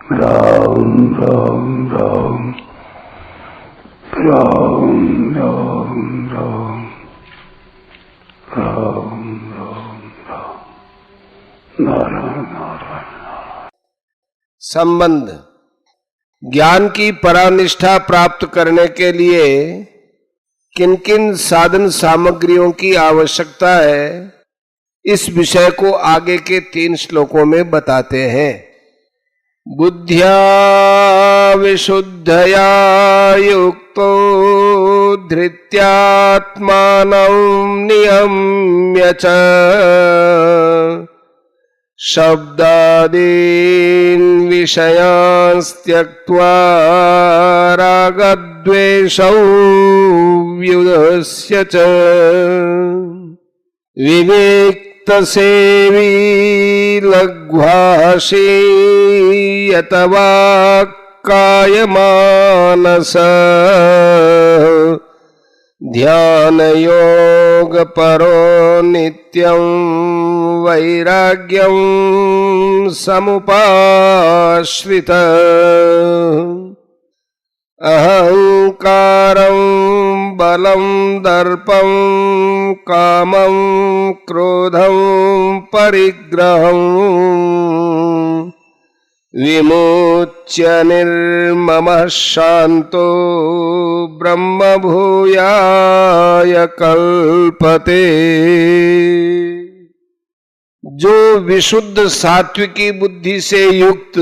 राम राम राम राम राम राम राम राम राम नारायण नारायण। संबंध। ज्ञान की परानिष्ठा प्राप्त करने के लिए किन किन साधन सामग्रियों की आवश्यकता है, इस विषय को आगे के 3 श्लोकों में बताते हैं। बुद्ध्या विशुद्धया युक्तो धृत्यात्मानं नियम्य च शब्दादीन् विषयान् त्यक्त्वा रागद्वेषौ व्युदस्य च विवेक्तसेवी लघ्वाशी अथवा कायमानस ध्यानयोग परो नित्यं वैराग्यं समुपाश्रित अहंकारं बलं दर्पं कामं क्रोधं परिग्रहं विमुच्य निर्ममः शांतो ब्रह्मभूयाय कल्पते। जो विशुद्ध सात्विकी बुद्धि से युक्त,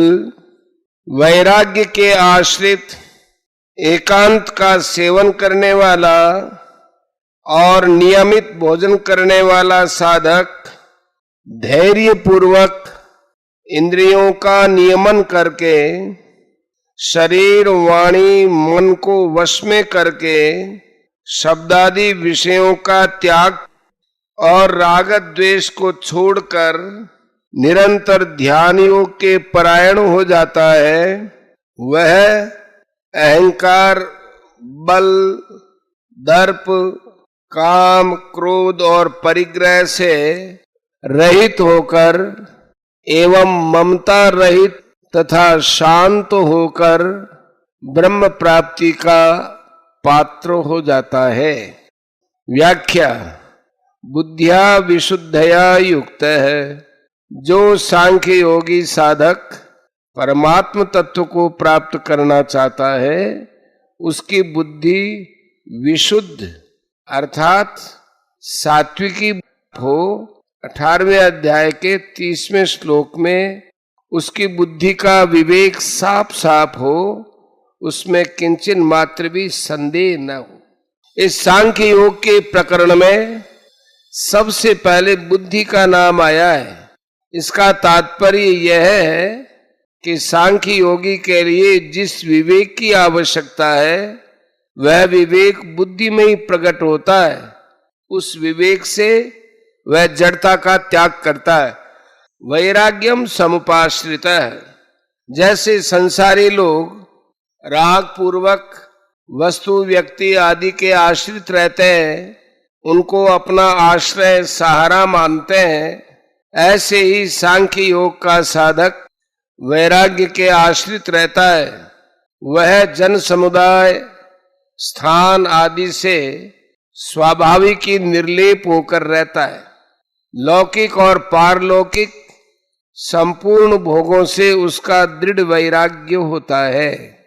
वैराग्य के आश्रित, एकांत का सेवन करने वाला और नियमित भोजन करने वाला साधक धैर्य पूर्वक इंद्रियों का नियमन करके शरीर वाणी मन को वश में करके शब्दादि विषयों का त्याग और राग द्वेष को छोड़कर निरंतर ध्यान योग के परायण हो जाता है, वह अहंकार, बल, दर्प, काम, क्रोध और परिग्रह से रहित होकर एवं ममता रहित तथा शांत होकर ब्रह्म प्राप्ति का पात्र हो जाता है। व्याख्या। बुद्धिया विशुद्धया युक्त है। जो सांख्य योगी साधक परमात्म तत्व को प्राप्त करना चाहता है, उसकी बुद्धि विशुद्ध अर्थात सात्विकी हो। 18वें अध्याय के 30वें श्लोक में उसकी बुद्धि का विवेक साफ साफ हो, उसमें किंचन मात्र भी संदेह न हो। इस सांख्य योग के प्रकरण में सबसे पहले बुद्धि का नाम आया है। इसका तात्पर्य यह है कि सांख्य योगी के लिए जिस विवेक की आवश्यकता है, वह विवेक बुद्धि में ही प्रकट होता है। उस विवेक से वह जड़ता का त्याग करता है। वैराग्यम समुपाश्रित है। जैसे संसारी लोग राग पूर्वक वस्तु व्यक्ति आदि के आश्रित रहते हैं, उनको अपना आश्रय सहारा मानते हैं, ऐसे ही सांख्य योग का साधक वैराग्य के आश्रित रहता है। वह जन समुदाय, स्थान आदि से स्वाभाविक ही निर्लेप होकर रहता है। लौकिक और पारलौकिक संपूर्ण भोगों से उसका दृढ़ वैराग्य होता है।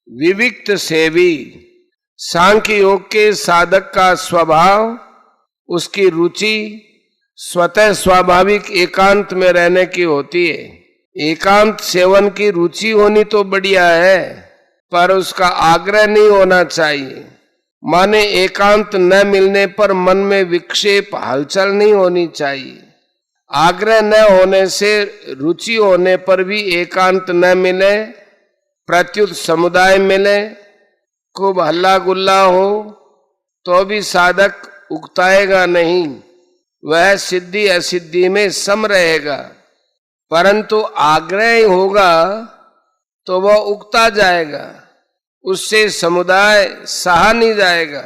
विविक्त सेवी। सांख्य योग के साधक का स्वभाव, उसकी रुचि स्वतः स्वाभाविक एकांत में रहने की होती है। एकांत सेवन की रुचि होनी तो बढ़िया है, पर उसका आग्रह नहीं होना चाहिए। माने एकांत न मिलने पर मन में विक्षेप, हलचल नहीं होनी चाहिए। आग्रह न होने से, रुचि होने पर भी एकांत न मिले, प्रत्युत समुदाय मिले, खूब हल्ला गुल्ला हो, तो भी साधक उकताएगा नहीं। वह सिद्धि असिद्धि में सम रहेगा। परंतु आग्रह होगा तो वह उकता जाएगा, उससे समुदाय सहा नहीं जाएगा।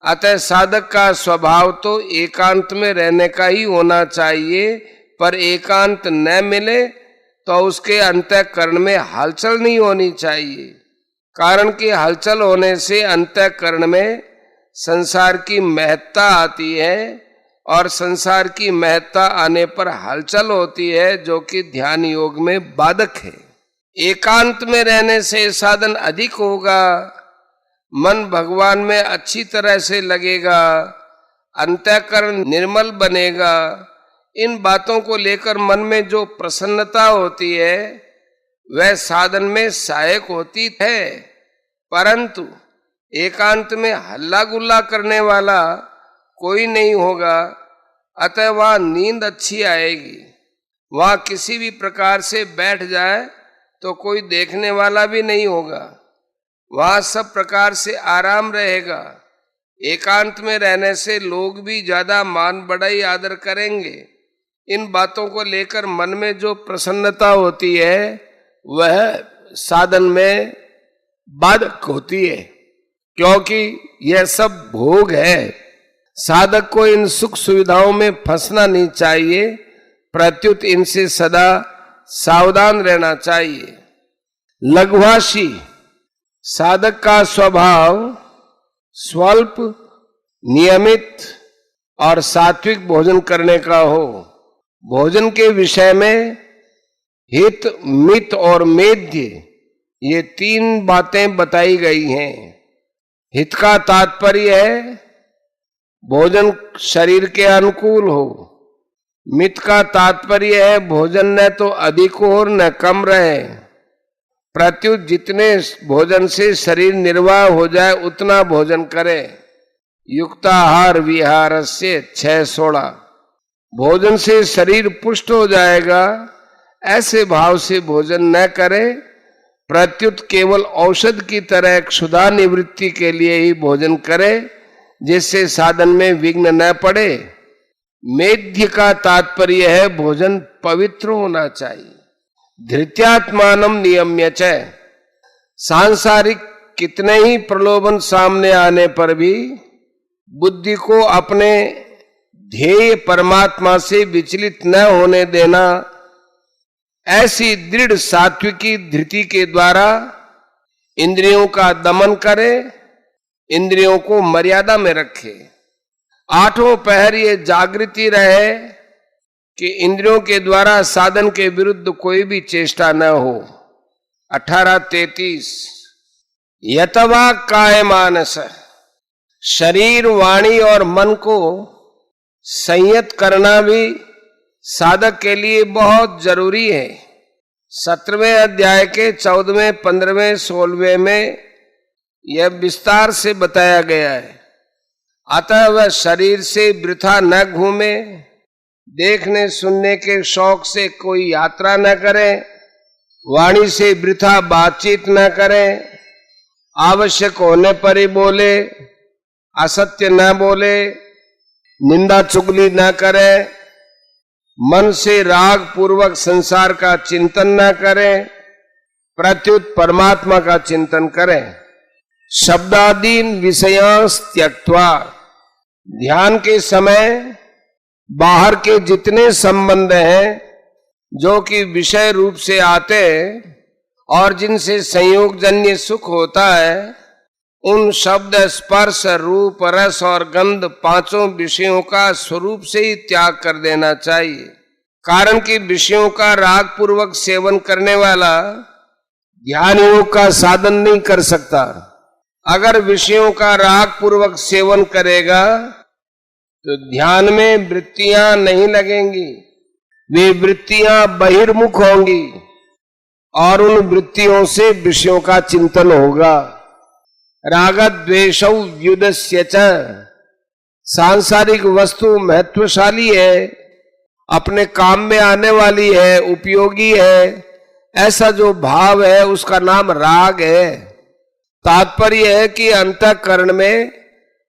अतः साधक का स्वभाव तो एकांत में रहने का ही होना चाहिए, पर एकांत न मिले तो उसके अंतःकरण में हलचल नहीं होनी चाहिए। कारण कि हलचल होने से अंतःकरण में संसार की महत्ता आती है और संसार की महत्ता आने पर हलचल होती है, जो कि ध्यान योग में बाधक है। एकांत में रहने से साधन अधिक होगा, मन भगवान में अच्छी तरह से लगेगा, अंतःकरण निर्मल बनेगा। इन बातों को लेकर मन में जो प्रसन्नता होती है वह साधन में सहायक होती है। परंतु एकांत में हल्ला गुल्ला करने वाला कोई नहीं होगा, अतः वहां नींद अच्छी आएगी। वहां किसी भी प्रकार से बैठ जाए तो कोई देखने वाला भी नहीं होगा, वहां सब प्रकार से आराम रहेगा। एकांत में रहने से लोग भी ज्यादा मान बढ़ाई आदर करेंगे। इन बातों को लेकर मन में जो प्रसन्नता होती है वह साधन में बाधक होती है, क्योंकि यह सब भोग है। साधक को इन सुख सुविधाओं में फंसना नहीं चाहिए, प्रत्युत इनसे सदा सावधान रहना चाहिए। लघुभाषी साधक का स्वभाव स्वल्प, नियमित और सात्विक भोजन करने का हो। भोजन के विषय में हित, मित और मेध्य ये 3 बातें बताई गई हैं। हित का तात्पर्य है भोजन शरीर के अनुकूल हो। मित का तात्पर्य है भोजन न तो अधिक हो और न कम रहे, प्रत्युत जितने भोजन से शरीर निर्वाह हो जाए उतना भोजन करे। युक्ताहार विहारस्य 6:16। भोजन से शरीर पुष्ट हो जाएगा ऐसे भाव से भोजन न करे, प्रत्युत केवल औषध की तरह क्षुधा निवृत्ति के लिए ही भोजन करे, जिससे साधन में विघ्न न पड़े। मेध्य का तात्पर्य है भोजन पवित्र होना चाहिए। धृत्यात्मानम नियम्य च। सांसारिक कितने ही प्रलोभन सामने आने पर भी बुद्धि को अपने ध्येय परमात्मा से विचलित न होने देना, ऐसी दृढ़ सात्विकी धृति के द्वारा इंद्रियों का दमन करे, इंद्रियों को मर्यादा में रखे। 8 पहर ये जागृति रहे कि इंद्रियों के द्वारा साधन के विरुद्ध कोई भी चेष्टा न हो। 18:33। यतवा काय मानस। शरीर, वाणी और मन को संयत करना भी साधक के लिए बहुत जरूरी है। 17वें अध्याय के 14वें, 15वें, 16वें में यह विस्तार से बताया गया है। अतः वह शरीर से वृथा न घूमे, देखने सुनने के शौक से कोई यात्रा न करे, वाणी से वृथा बातचीत न करे, आवश्यक होने पर ही बोले, असत्य न बोले, निंदा चुगली न करे, मन से राग पूर्वक संसार का चिंतन न करे, प्रत्युत परमात्मा का चिंतन करे। शब्दादीन विषयांस त्यक्त्वा। ध्यान के समय बाहर के जितने संबंध हैं जो कि विषय रूप से आते और जिनसे संयोग जन्य सुख होता है, उन शब्द, स्पर्श, रूप, रस और गंध 5 विषयों का स्वरूप से ही त्याग कर देना चाहिए। कारण कि विषयों का राग पूर्वक सेवन करने वाला ध्यान योग का साधन नहीं कर सकता। अगर विषयों का राग पूर्वक सेवन करेगा तो ध्यान में वृत्तियां नहीं लगेंगी, वे वृत्तियां बहिर्मुख होंगी और उन वृत्तियों से विषयों का चिंतन होगा। रागद्वेषौ व्युदस्य च। सांसारिक वस्तु महत्वशाली है, अपने काम में आने वाली है, उपयोगी है, ऐसा जो भाव है उसका नाम राग है। तात्पर्य है कि अंतःकरण में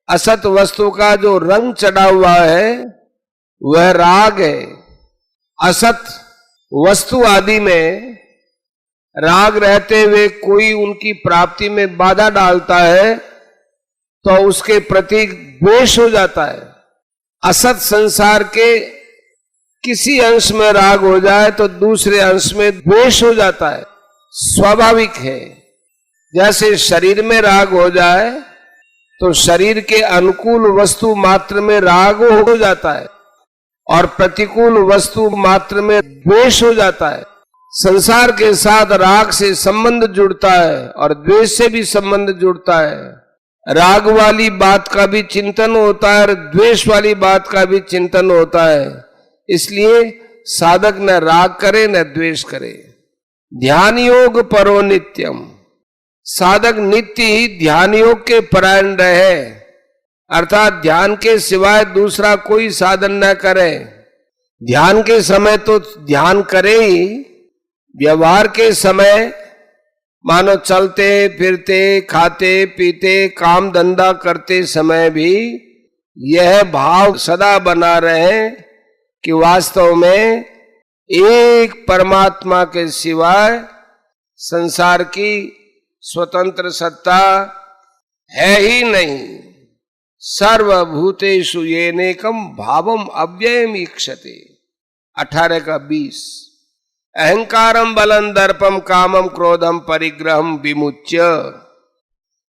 असत वस्तु का जो रंग चढ़ा हुआ है वह राग है। असत वस्तु आदि में राग रहते हुए कोई उनकी प्राप्ति में बाधा डालता है तो उसके प्रति द्वेष हो जाता है। असत संसार के किसी अंश में राग हो जाए तो दूसरे अंश में द्वेष हो जाता है, स्वाभाविक है। जैसे शरीर में राग हो जाए तो शरीर के अनुकूल वस्तु मात्र में राग हो जाता है और प्रतिकूल वस्तु मात्र में द्वेष हो जाता है। संसार के साथ राग से संबंध जुड़ता है और द्वेष से भी संबंध जुड़ता है। राग वाली बात का भी चिंतन होता है और द्वेष वाली बात का भी चिंतन होता है। इसलिए साधक न राग करे न द्वेष करे। ध्यान योग परो नित्यम, साधक नित्य ही ध्यान योग के परायण रहे, अर्थात ध्यान के सिवाय दूसरा कोई साधन न करे। ध्यान के समय तो ध्यान करे ही, व्यवहार के समय मानो चलते फिरते खाते पीते काम धंधा करते समय भी यह भाव सदा बना रहे कि वास्तव में एक परमात्मा के सिवाय संसार की स्वतंत्र सत्ता है ही नहीं। सर्वभूतेषु येनेकम भावम अव्ययम ईक्षते। 18 का 20। अहंकारम बलम दर्पम कामम क्रोधम परिग्रहम विमुच्य।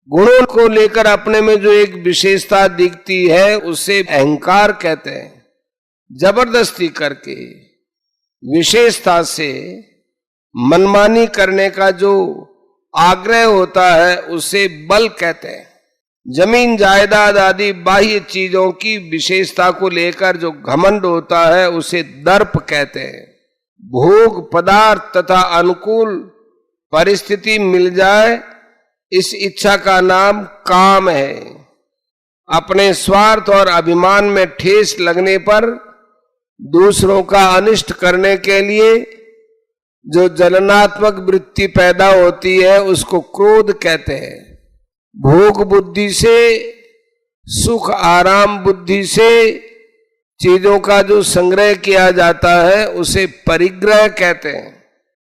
गुणों को लेकर अपने में जो एक विशेषता दिखती है उसे अहंकार कहते हैं। जबरदस्ती करके विशेषता से मनमानी करने का जो आग्रह होता है उसे बल कहते हैं। जमीन जायदाद आदि बाह्य चीजों की विशेषता को लेकर जो घमंड होता है उसे दर्प कहते हैं। भोग पदार्थ तथा अनुकूल परिस्थिति मिल जाए इस इच्छा का नाम काम है। अपने स्वार्थ और अभिमान में ठेस लगने पर दूसरों का अनिष्ट करने के लिए जो जलनात्मक वृत्ति पैदा होती है उसको क्रोध कहते हैं। भोग बुद्धि से, सुख आराम बुद्धि से चीजों का जो संग्रह किया जाता है उसे परिग्रह कहते हैं।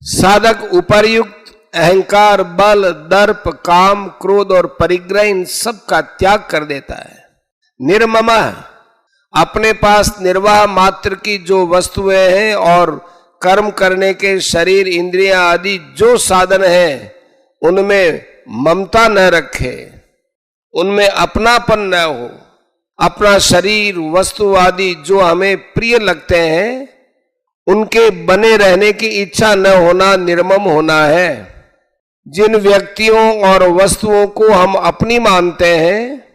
साधक उपर्युक्त अहंकार, बल, दर्प, काम, क्रोध और परिग्रह इन सब का त्याग कर देता है। निर्मम, अपने पास निर्वाह मात्र की जो वस्तुएं हैं और कर्म करने के शरीर इंद्रियां आदि जो साधन हैं उनमें ममता न रखे, उनमें अपनापन न हो। अपना शरीर, वस्तु आदि जो हमें प्रिय लगते हैं उनके बने रहने की इच्छा न होना निर्मम होना है। जिन व्यक्तियों और वस्तुओं को हम अपनी मानते हैं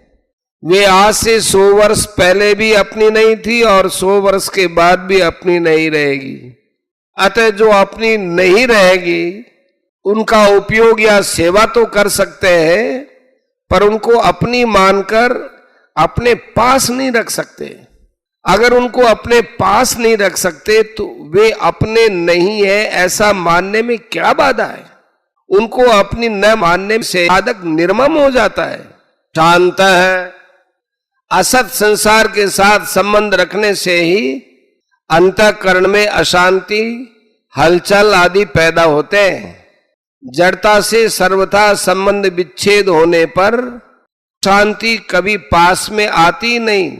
वे आज से 100 वर्ष पहले भी अपनी नहीं थी और 100 वर्ष के बाद भी अपनी नहीं रहेगी। अतः जो अपनी नहीं रहेगी उनका उपयोग या सेवा तो कर सकते हैं पर उनको अपनी मानकर अपने पास नहीं रख सकते। अगर उनको अपने पास नहीं रख सकते तो वे अपने नहीं है ऐसा मानने में क्या बाधा है। उनको अपनी न मानने से साधक निर्मम हो जाता है, शांत है। असत संसार के साथ संबंध रखने से ही अंतःकरण में अशांति, हलचल आदि पैदा होते हैं। जड़ता से सर्वथा संबंध विच्छेद होने पर शांति कभी पास में आती नहीं।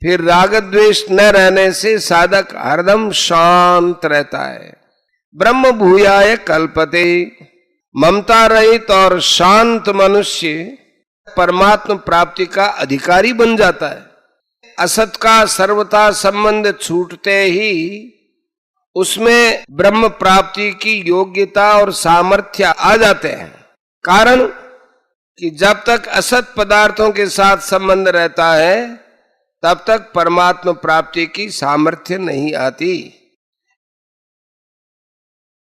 फिर राग द्वेष न रहने से साधक हरदम शांत रहता है। ब्रह्म भूयाय कल्पते, ममता रहित और शांत मनुष्य परमात्म प्राप्ति का अधिकारी बन जाता है। असत का सर्वथा संबंध छूटते ही उसमें ब्रह्म प्राप्ति की योग्यता और सामर्थ्य आ जाते हैं। कारण कि जब तक असत पदार्थों के साथ संबंध रहता है तब तक परमात्म प्राप्ति की सामर्थ्य नहीं आती।